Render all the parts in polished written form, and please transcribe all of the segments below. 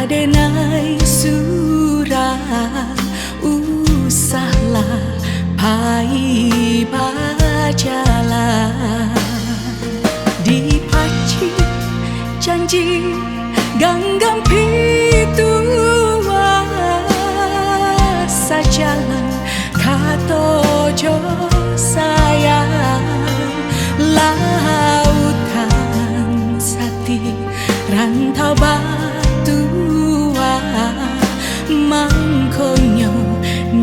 kadenai surah usahlah pai bajalah dipaci janji ganggam pitua sajalan katojo sayang lautan sati rantau batua mangkonyo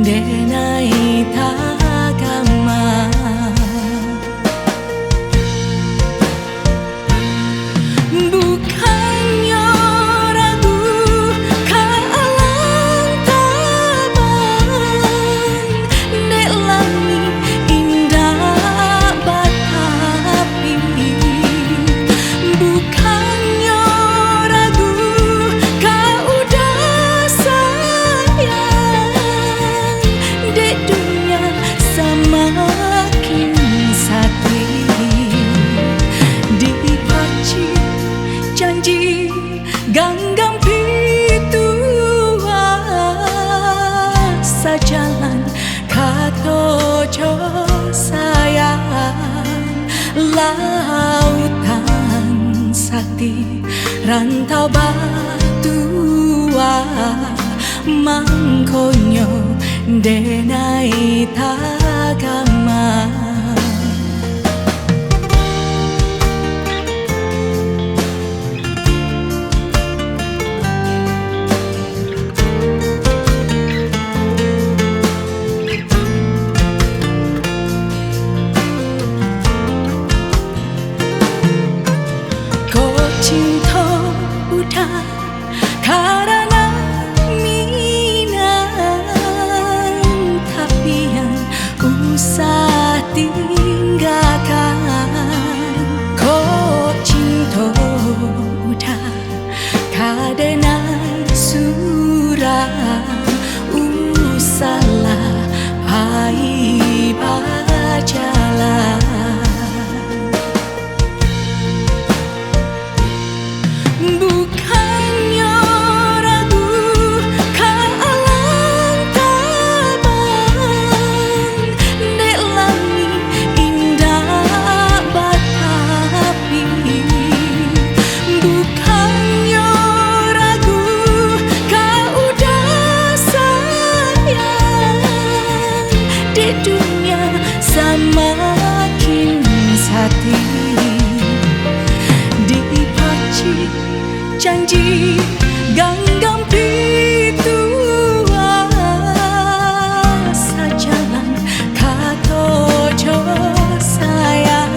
denai tagama bukannya ragu kaalang taman dek langi indah batapi bukannya ragu kau udah sayang dek dunia semakin sati dipaci janji ganggam pitua sajalan katojo sayang lautan sati rantau batua mangkonyo denai tagama cinta udah karena minat tapi yang usah tinggalkan kok cinta udah kadenai surah usahlah pai bajalah bukannya ragu kaalang taman dek langi indah batapi bukannya ragu kau udah sayang dek dunia semakin sati dipaci janji ganggam pitua sajalan katojo sayang